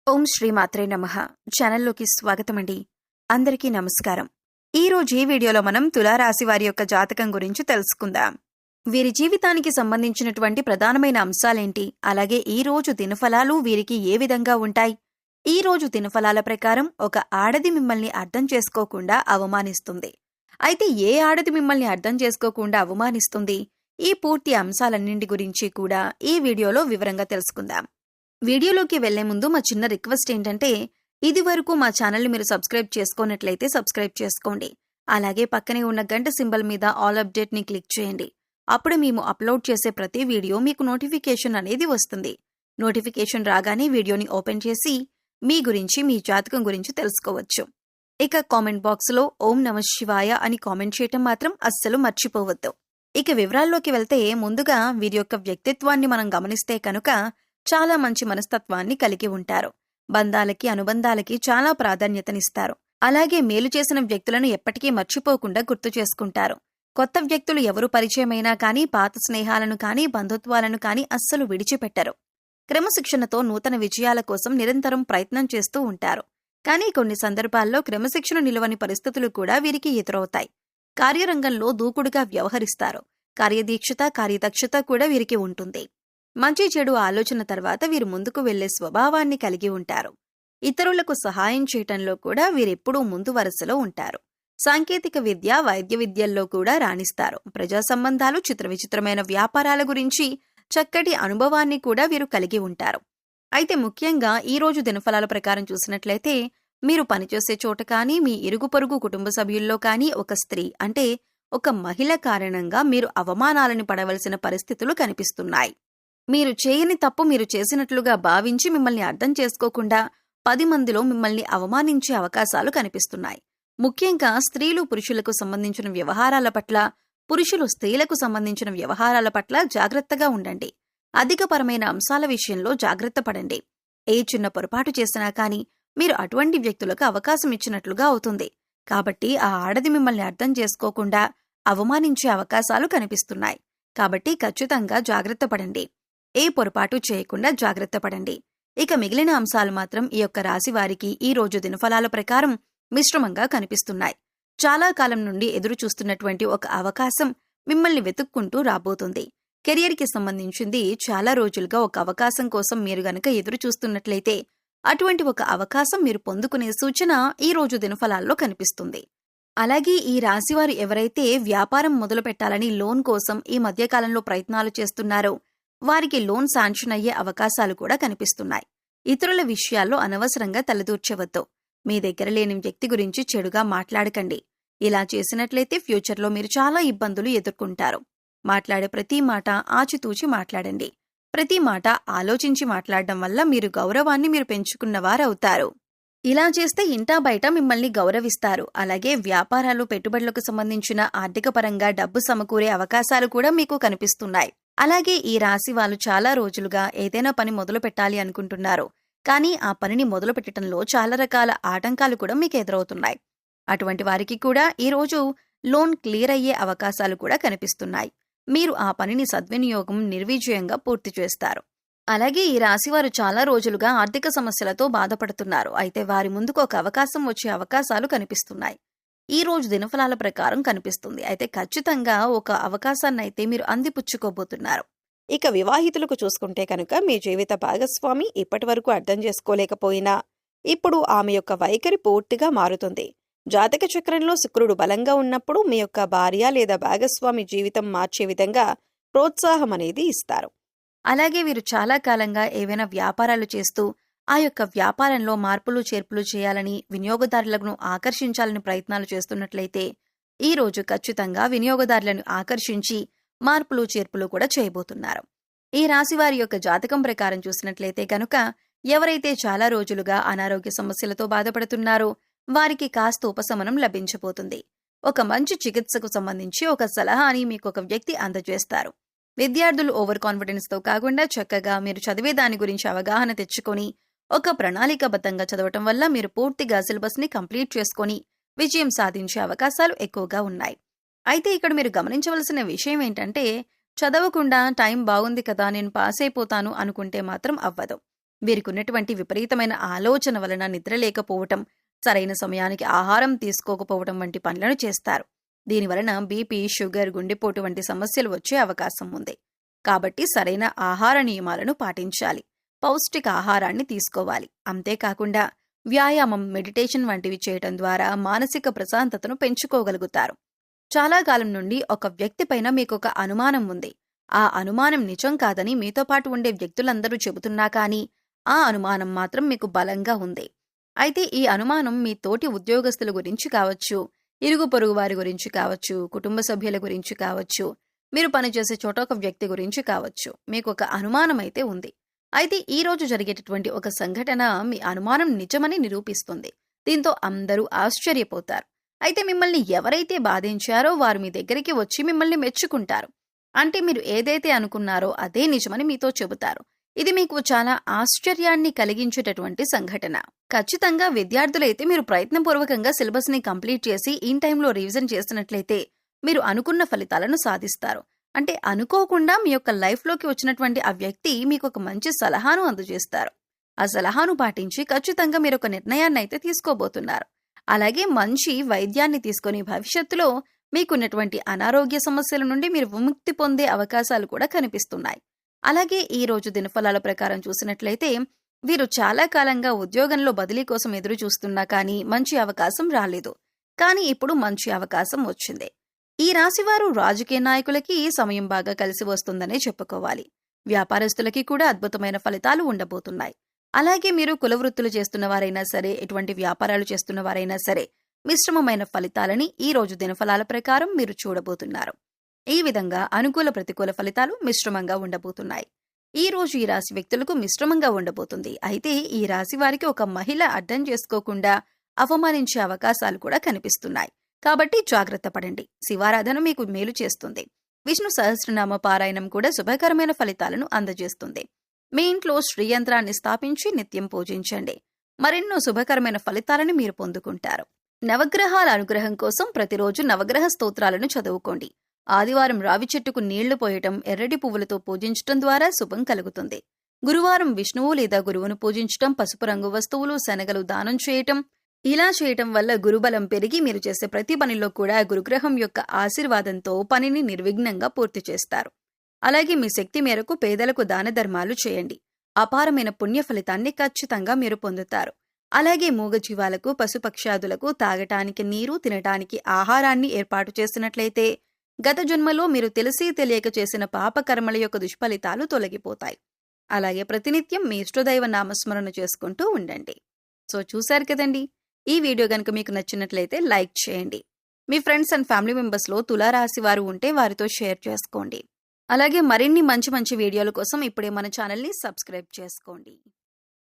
ఓం శ్రీ మాత్రే నమః. ఛానల్లోకి స్వాగతమండి. అందరికీ నమస్కారం. ఈరోజు ఈ వీడియోలో మనం తులారాశి వారి యొక్క జాతకం గురించి తెలుసుకుందాం. వీరి జీవితానికి సంబంధించినటువంటి ప్రధానమైన అంశాలేంటి, అలాగే ఈ రోజు దినఫలాలు వీరికి ఏ విధంగా ఉంటాయి? ఈ రోజు దినఫలాల ప్రకారం ఒక ఆడది మిమ్మల్ని అర్థం చేసుకోకుండా అవమానిస్తుంది. అయితే ఏ ఆడది మిమ్మల్ని అర్థం చేసుకోకుండా అవమానిస్తుంది? ఈ పూర్తి అంశాలన్నింటి గురించి కూడా ఈ వీడియోలో వివరంగా తెలుసుకుందాం. వీడియోలోకి వెళ్లే ముందు మా చిన్న రిక్వెస్ట్ ఏంటంటే, ఇది వరకు మా ఛానల్ని మీరు సబ్స్క్రైబ్ చేసుకోనట్లయితే సబ్స్క్రైబ్ చేసుకోండి. అలాగే పక్కనే ఉన్న గంట సింబల్ మీద ఆల్ అప్డేట్ని క్లిక్ చేయండి. అప్పుడు మేము అప్లోడ్ చేసే ప్రతి వీడియో మీకు నోటిఫికేషన్ అనేది వస్తుంది. నోటిఫికేషన్ రాగానే వీడియోని ఓపెన్ చేసి మీ గురించి, మీ జాతకం గురించి తెలుసుకోవచ్చు. ఇక కామెంట్ బాక్స్లో ఓం నమః శివాయ అని కామెంట్ చేయటం మాత్రం అస్సలు మర్చిపోవద్దు. ఇక వివరాల్లోకి వెళ్తే, ముందుగా వీరి యొక్క వ్యక్తిత్వాన్ని మనం గమనిస్తే కనుక చాలా మంచి మనస్తత్వాన్ని కలిగి ఉంటారు. బంధాలకి, అనుబంధాలకి చాలా ప్రాధాన్యతనిస్తారు. అలాగే మేలు చేసిన వ్యక్తులను ఎప్పటికీ మర్చిపోకుండా గుర్తు చేసుకుంటారు. కొత్త వ్యక్తులు ఎవరు పరిచయమైనా కానీ, పాత స్నేహాలను కానీ, బంధుత్వాలను కానీ అస్సలు విడిచిపెట్టరు. క్రమశిక్షణతో నూతన విజయాల కోసం నిరంతరం ప్రయత్నం చేస్తూ ఉంటారు. కానీ కొన్ని సందర్భాల్లో క్రమశిక్షణ నిలవని పరిస్థితులు కూడా వీరికి ఎదురవుతాయి. కార్యరంగంలో దూకుడుగా వ్యవహరిస్తారు. కార్యదీక్షత, కార్యదక్షత కూడా వీరికి ఉంటుంది. మంచి చెడు ఆలోచన తర్వాత వీరు ముందుకు వెళ్లే స్వభావాన్ని కలిగి ఉంటారు. ఇతరులకు సహాయం చేయటంలో కూడా వీరెప్పుడూ ముందు వరుసలో ఉంటారు. సాంకేతిక విద్య, వైద్య విద్యల్లో కూడా రాణిస్తారు. ప్రజా సంబంధాలు, చిత్రవిచిత్రమైన వ్యాపారాల గురించి చక్కటి అనుభవాన్ని కూడా వీరు కలిగి ఉంటారు. అయితే ముఖ్యంగా ఈ రోజు దినఫలాల ప్రకారం చూసినట్లయితే, మీరు పనిచేసే చోట కానీ, మీ ఇరుగు పొరుగు కుటుంబ సభ్యుల్లో కానీ ఒక స్త్రీ అంటే ఒక మహిళ కారణంగా మీరు అవమానాలను పడవలసిన పరిస్థితులు కనిపిస్తున్నాయి. మీరు చేయని తప్పు మీరు చేసినట్లుగా భావించి మిమ్మల్ని అర్థం చేసుకోకుండా 10 మందిలో మిమ్మల్ని అవమానించే అవకాశాలు కనిపిస్తున్నాయి. ముఖ్యంగా స్త్రీలు పురుషులకు సంబంధించిన వ్యవహారాల పట్ల, పురుషులు స్త్రీలకు సంబంధించిన వ్యవహారాల పట్ల జాగ్రత్తగా ఉండండి. అధికపరమైన అంశాల విషయంలో జాగ్రత్త పడండి. ఏ చిన్న పొరపాటు చేసినా కానీ మీరు అటువంటి వ్యక్తులకు అవకాశం ఇచ్చినట్లుగా అవుతుంది. కాబట్టి ఆ ఆడది మిమ్మల్ని అర్థం చేసుకోకుండా అవమానించే అవకాశాలు కనిపిస్తున్నాయి. కాబట్టి ఖచ్చితంగా జాగ్రత్త పడండి. ఏ పొరపాటు చేయకుండా జాగ్రత్త పడండి. ఇక మిగిలిన అంశాలు మాత్రం ఈ యొక్క రాశి వారికి ఈ రోజు దినఫలాల ప్రకారం మిశ్రమంగా కనిపిస్తున్నాయి. చాలా కాలం నుండి ఎదురు చూస్తున్నటువంటి ఒక అవకాశం మిమ్మల్ని వెతుక్కుంటూ రాబోతుంది. కెరియర్కి సంబంధించింది చాలా రోజులుగా ఒక అవకాశం కోసం మీరు గనక ఎదురు చూస్తున్నట్లయితే, అటువంటి ఒక అవకాశం మీరు పొందుకునే సూచన ఈ రోజు దినఫలాల్లో కనిపిస్తుంది. అలాగే ఈ రాశివారు ఎవరైతే వ్యాపారం మొదలు పెట్టాలని లోన్ కోసం ఈ మధ్యకాలంలో ప్రయత్నాలు చేస్తున్నారో వారికి లోన్ శాంక్షన్ అయ్యే అవకాశాలు కూడా కనిపిస్తున్నాయి. ఇతరుల విషయాల్లో అనవసరంగా తలదూర్చవద్దు. మీ దగ్గర లేని వ్యక్తి గురించి చెడుగా మాట్లాడకండి. ఇలా చేసినట్లయితే ఫ్యూచర్లో మీరు చాలా ఇబ్బందులు ఎదుర్కొంటారు. మాట్లాడే ప్రతి మాట ఆచితూచి మాట్లాడండి. ప్రతి మాట ఆలోచించి మాట్లాడడం వల్ల మీరు గౌరవాన్ని మీరు పెంచుకున్నవారవుతారు. ఇలా చేస్తే ఇంటా బయట మిమ్మల్ని గౌరవిస్తారు. అలాగే వ్యాపారాలు, పెట్టుబడులకు సంబంధించిన ఆర్థిక పరంగా డబ్బు సమకూరే అవకాశాలు కూడా మీకు కనిపిస్తున్నాయి. అలాగే ఈ రాశి వాళ్ళు చాలా రోజులుగా ఏదైనా పని మొదలు పెట్టాలి అనుకుంటున్నారు. కానీ ఆ పనిని మొదలు పెట్టడంలో చాలా రకాల ఆటంకాలు కూడా మీకు ఎదురవుతున్నాయి. అటువంటి వారికి కూడా ఈ రోజు లోన్ క్లియర్ అయ్యే అవకాశాలు కూడా కనిపిస్తున్నాయి. మీరు ఆ పనిని సద్వినియోగం, నిర్విజయంగా పూర్తి చేస్తారు. అలాగే ఈ రాశివారు చాలా రోజులుగా ఆర్థిక సమస్యలతో బాధపడుతున్నారు. అయితే వారి ముందుకు ఒక అవకాశం వచ్చే అవకాశాలు కనిపిస్తున్నాయి. ఈ రోజు దినఫలాల ప్రకారం కనిపిస్తుంది. అయితే ఖచ్చితంగా ఒక అవకాశాన్నైతే మీరు అందిపుచ్చుకోబోతున్నారు. ఇక వివాహితులకు చూసుకుంటే కనుక, మీ జీవిత భాగస్వామి ఇప్పటి వరకు అర్థం చేసుకోలేకపోయినా ఇప్పుడు ఆమె యొక్క వైఖరి పూర్తిగా మారుతుంది. జాతక చక్రంలో శుక్రుడు బలంగా ఉన్నప్పుడు మీ యొక్క భార్య లేదా భాగస్వామి జీవితం మార్చే విధంగా ప్రోత్సాహం అనేది ఇస్తారు. అలాగే వీరు చాలా కాలంగా ఏవైనా వ్యాపారాలు చేస్తూ ఆ యొక్క వ్యాపారంలో మార్పులు చేర్పులు చేయాలని, వినియోగదారులను ఆకర్షించాలని ప్రయత్నాలు చేస్తున్నట్లయితే ఈ రోజు ఖచ్చితంగా వినియోగదారులను ఆకర్షించి మార్పులు చేర్పులు కూడా చేయబోతున్నారు. ఈ రాశి వారి యొక్క జాతకం ప్రకారం చూసినట్లయితే కనుక, ఎవరైతే చాలా రోజులుగా అనారోగ్య సమస్యలతో బాధపడుతున్నారో వారికి కాస్త ఉపశమనం లభించబోతుంది. ఒక మంచి చికిత్సకు సంబంధించి ఒక సలహాని మీకు ఒక వ్యక్తి అందజేస్తారు. విద్యార్థులు ఓవర్ కాన్ఫిడెన్స్తో కాకుండా చక్కగా మీరు చదివే దాని గురించి అవగాహన తెచ్చుకొని ఒక ప్రణాళికాబద్ధంగా చదవటం వల్ల మీరు పూర్తిగా సిలబస్ని కంప్లీట్ చేసుకొని విజయం సాధించే అవకాశాలు ఎక్కువగా ఉన్నాయి. అయితే ఇక్కడ మీరు గమనించవలసిన విషయం ఏంటంటే, చదవకుండా టైం బాగుంది కదా, నేను పాస్ అయిపోతాను అనుకుంటే మాత్రం అవ్వదు. వీరికున్నటువంటి విపరీతమైన ఆలోచన వలన నిద్ర లేకపోవటం, సరైన సమయానికి ఆహారం తీసుకోకపోవటం వంటి పనులను చేస్తారు. దీనివలన బీపీ, షుగర్, గుండెపోటు వంటి సమస్యలు వచ్చే అవకాశం ఉంది. కాబట్టి సరైన ఆహార నియమాలను పాటించాలి. పౌష్టిక ఆహారాన్ని తీసుకోవాలి. అంతేకాకుండా వ్యాయామం, మెడిటేషన్ వంటివి చేయటం ద్వారా మానసిక ప్రశాంతతను పెంచుకోగలుగుతారు. చాలా కాలం నుండి ఒక వ్యక్తిపైన మీకొక అనుమానం ఉంది. ఆ అనుమానం నిజం కాదని మీతో పాటు ఉండే వ్యక్తులందరూ చెబుతున్నా కానీ ఆ అనుమానం మాత్రం మీకు బలంగా ఉంది. అయితే ఈ అనుమానం మీ తోటి ఉద్యోగస్తుల గురించి కావచ్చు, ఇరుగు పొరుగు వారి గురించి కావచ్చు, కుటుంబ సభ్యుల గురించి కావచ్చు, మీరు పనిచేసే చోట ఒక వ్యక్తి గురించి కావచ్చు. మీకు ఒక అనుమానం అయితే ఉంది. అయితే ఈ రోజు జరిగేటటువంటి ఒక సంఘటన మీ అనుమానం నిజమని నిరూపిస్తుంది. దీంతో అందరూ ఆశ్చర్యపోతారు. అయితే మిమ్మల్ని ఎవరైతే బాధించారో వారు మీ దగ్గరికి వచ్చి మిమ్మల్ని మెచ్చుకుంటారు. అంటే మీరు ఏదైతే అనుకున్నారో అదే నిజమని మీతో చెబుతారు. ఇది మీకు చాలా ఆశ్చర్యాన్ని కలిగించేటటువంటి సంఘటన. ఖచ్చితంగా విద్యార్థులైతే మీరు ప్రయత్నపూర్వకంగా సిలబస్ ని కంప్లీట్ చేసి ఇన్ టైంలో రివిజన్ చేసినట్లయితే మీరు అనుకున్న ఫలితాలను సాధిస్తారు. అంటే అనుకోకుండా మీ యొక్క లైఫ్లోకి వచ్చినటువంటి ఆ వ్యక్తి మీకు ఒక మంచి సలహాను అందజేస్తారు. ఆ సలహాను పాటించి ఖచ్చితంగా మీరు ఒక నిర్ణయాన్ని అయితే తీసుకోబోతున్నారు. అలాగే మంచి వైద్యాన్ని తీసుకొని భవిష్యత్తులో మీకున్నటువంటి అనారోగ్య సమస్యల నుండి మీరు విముక్తి పొందే అవకాశాలు కూడా కనిపిస్తున్నాయి. అలాగే ఈ రోజు దినఫలాల ప్రకారం చూసినట్లయితే వీరు చాలా కాలంగా ఉద్యోగంలో బదిలీ కోసం ఎదురు చూస్తున్నా కానీ మంచి అవకాశం రాలేదు. కానీ ఇప్పుడు మంచి అవకాశం వచ్చింది. ఈ రాశివారు రాజకీయ నాయకులకి సమయం బాగా కలిసి వస్తుందనే చెప్పుకోవాలి. వ్యాపారస్తులకి కూడా అద్భుతమైన ఫలితాలు ఉండబోతున్నాయి. అలాగే మీరు కులవృత్తులు చేస్తున్న వారైనా సరే, ఎటువంటి వ్యాపారాలు చేస్తున్న వారైనా సరే, మిశ్రమమైన ఫలితాలని ఈ రోజు దినఫలాల ప్రకారం మీరు చూడబోతున్నారు. ఈ విధంగా అనుకూల ప్రతికూల ఫలితాలు మిశ్రమంగా ఉండబోతున్నాయి. ఈ రోజు ఈ రాశి వ్యక్తులకు మిశ్రమంగా ఉండబోతుంది. అయితే ఈ రాశి వారికి ఒక మహిళ అర్థం చేసుకోకుండా అవమానించే అవకాశాలు కూడా కనిపిస్తున్నాయి. కాబట్టి జాగ్రత్త పడండి. శివారాధన మీకు మేలు చేస్తుంది. విష్ణు సహస్రనామ పారాయణం కూడా శుభకరమైన ఫలితాలను అందజేస్తుంది. మీ ఇంట్లో శ్రీయంత్రాన్ని స్థాపించి నిత్యం పూజించండి. మరెన్నో శుభకరమైన ఫలితాలను మీరు పొందుకుంటారు. నవగ్రహాల అనుగ్రహం కోసం ప్రతిరోజు నవగ్రహ స్తోత్రాలను చదువుకోండి. ఆదివారం రావి చెట్టుకు నీళ్లు పోయటం, ఎర్రటి పువ్వులతో పూజించటం ద్వారా శుభం కలుగుతుంది. గురువారం విష్ణువు లేదా గురువును పూజించటం, పసుపు రంగు వస్తువులు, శనగలు దానం చేయటం, ఇలా చేయటం వల్ల గురుబలం పెరిగి మీరు చేసే ప్రతి పనిలో కూడా గురుగ్రహం యొక్క ఆశీర్వాదంతో పనిని నిర్విఘ్నంగా పూర్తి చేస్తారు. అలాగే మీ శక్తి మేరకు పేదలకు దాన ధర్మాలు చేయండి. అపారమైన పుణ్య ఫలితాన్ని ఖచ్చితంగా మీరు పొందుతారు. అలాగే మూగజీవాలకు, పశుపక్ష్యాదులకు తాగటానికి నీరు, తినటానికి ఆహారాన్ని ఏర్పాటు చేసినట్లయితే గత జన్మలో మీరు తెలిసి తెలియక చేసిన పాపకర్మల యొక్క దుష్ఫలితాలు తొలగిపోతాయి. అలాగే ప్రతినిత్యం మీ ఇష్టదైవ నామస్మరణ చేసుకుంటూ ఉండండి. సో చూశారు కదండి, ఈ వీడియో గనుక మీకు నచ్చినట్లయితే లైక్ చేయండి. మీ ఫ్రెండ్స్ అండ్ ఫ్యామిలీ మెంబర్స్లో తులారాశి వారు ఉంటే వారితో షేర్ చేసుకోండి. అలాగే మరిన్ని మంచి మంచి వీడియోల కోసం ఇప్పుడే మన ఛానల్ని సబ్స్క్రైబ్ చేసుకోండి.